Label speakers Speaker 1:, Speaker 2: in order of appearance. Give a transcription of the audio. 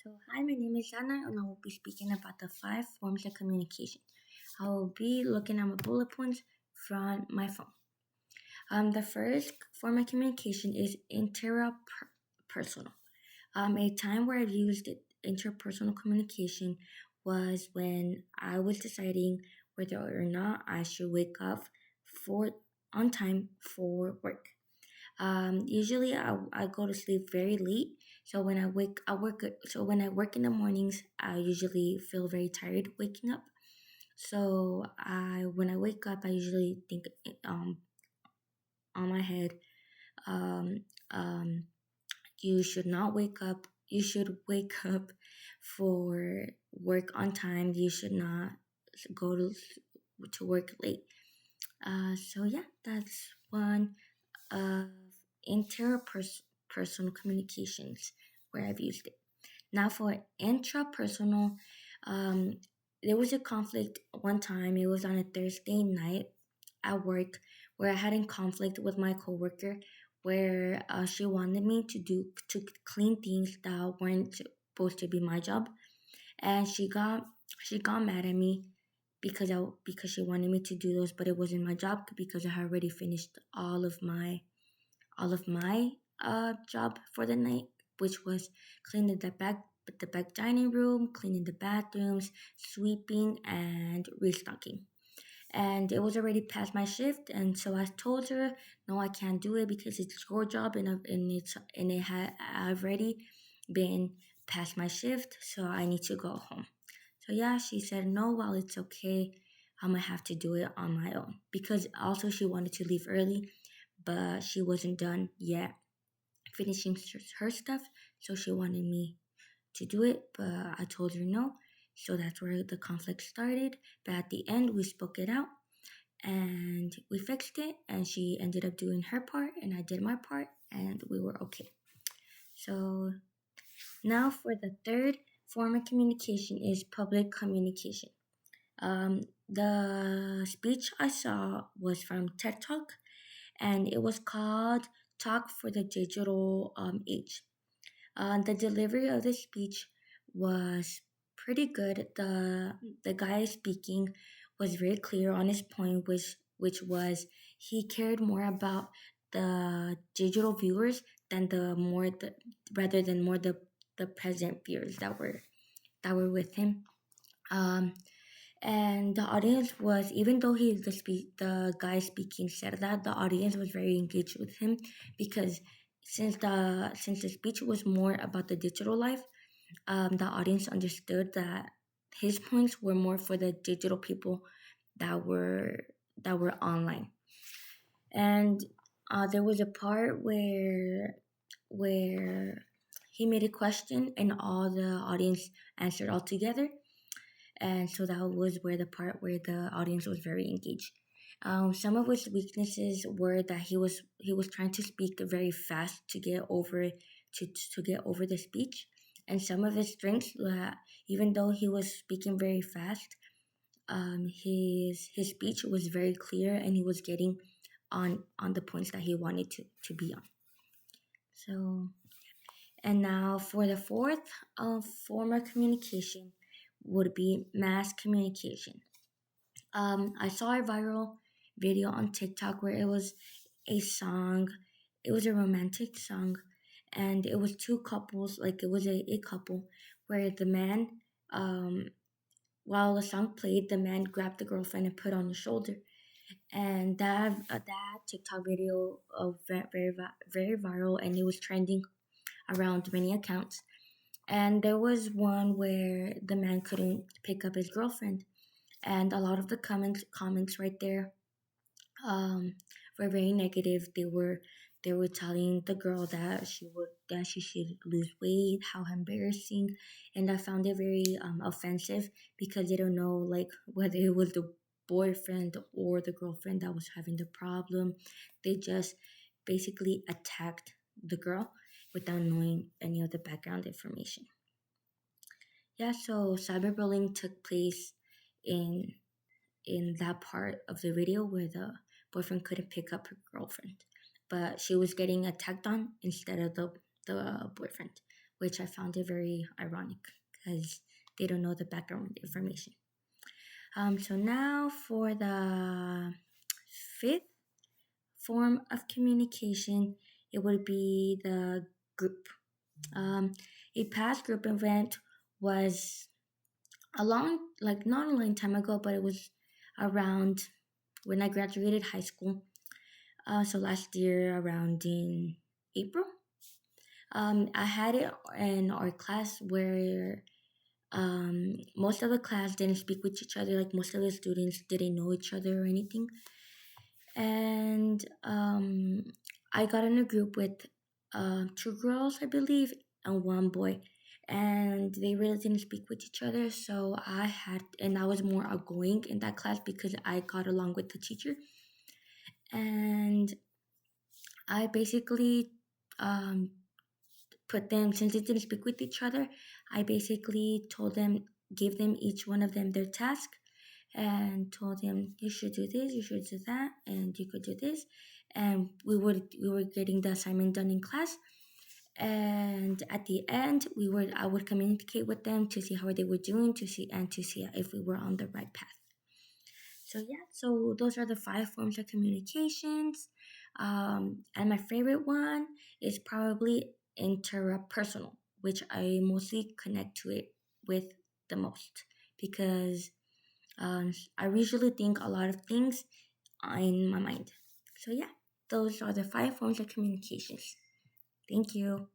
Speaker 1: Hi, my name is Anna, and I will be speaking about the five forms of communication. I will be looking at my bullet points from my phone. The first form of communication is interpersonal. A time where I've used interpersonal communication was when I was deciding whether or not I should wake up for on time for work. Usually I go to sleep very late. So when I wake, I work. So when I work in the mornings, I usually feel very tired waking up. So when I wake up, I usually think on my head, um, um, you should not wake up. You should wake up for work on time. You should not go to work late. So yeah, that's one of interpersonal communications where I've used it. Now for intrapersonal, um, there was a conflict one time. It was on a Thursday night at work where I had a conflict with my coworker where she wanted me to clean things that weren't supposed to be my job, and she got mad at me because she wanted me to do those, but it wasn't my job because I had already finished all of my job for the night, which was cleaning the back dining room, cleaning the bathrooms, sweeping, and restocking. And it was already past my shift, and so I told her, "No, I can't do it because it's your job, and it had already been past my shift, so I need to go home." So yeah, she said, "No, well, it's okay. I'm gonna have to do it on my own," because also she wanted to leave early, but she wasn't done yet finishing her stuff, so she wanted me to do it, but I told her no. So that's where the conflict started. But at the end, we spoke it out and we fixed it, and she ended up doing her part, and I did my part, and we were okay. So now for the third form of communication is public communication. The speech I saw was from TED Talk, and it was called Talk for the Digital Age. The delivery of the speech was pretty good. The guy speaking was very clear on his point, which was he cared more about the digital viewers than rather than more the present viewers that were with him. Um, and the audience was, even though the guy speaking said that, the audience was very engaged with him because since the speech was more about the digital life, the audience understood that his points were more for the digital people that were online. And there was a part where he made a question and all the audience answered all together, and so that was where the part where the audience was very engaged. Some of his weaknesses were that he was trying to speak very fast to get over the speech, and some of his strengths even though he was speaking very fast, his speech was very clear and he was getting on the points that he wanted to be on. So, and now for the fourth form of communication would be mass communication. I saw a viral video on TikTok where it was a song. It was a romantic song, and it was two couples. Like it was a couple where the man, while the song played, the man grabbed the girlfriend and put on his shoulder, and that TikTok video very viral, and it was trending around many accounts. And there was one where the man couldn't pick up his girlfriend, and a lot of the comments right there um, were very negative. They were telling the girl that she should lose weight, how embarrassing, and I found it very offensive because they don't know like whether it was the boyfriend or the girlfriend that was having the problem. They just basically attacked the girl without knowing any of the background information. Yeah, so cyberbullying took place in in that part of the video where the boyfriend couldn't pick up her girlfriend, but she was getting attacked on instead of the boyfriend, which I found it very ironic because they don't know the background information. So now for the fifth form of communication, it would be the group. Um, a past group event was a long, like not a long time ago, but it was around when I graduated high school. So last year, around in April, I had it in our class where most of the class didn't speak with each other. Like most of the students didn't know each other or anything. And I got in a group with two girls, I believe, and one boy. And they really didn't speak with each other. So I was more outgoing in that class because I got along with the teacher. And I basically um, put them, since they didn't speak with each other, I basically told them, gave them each one of them their task and told them you should do this, you should do that, and you could do this. And we were getting the assignment done in class. And at the end, I would communicate with them to see how they were doing, to see if we were on the right path. So yeah, so those are the five forms of communications. And my favorite one is probably interpersonal, which I mostly connect to it with the most because I usually think a lot of things in my mind. So yeah, those are the five forms of communications. Thank you.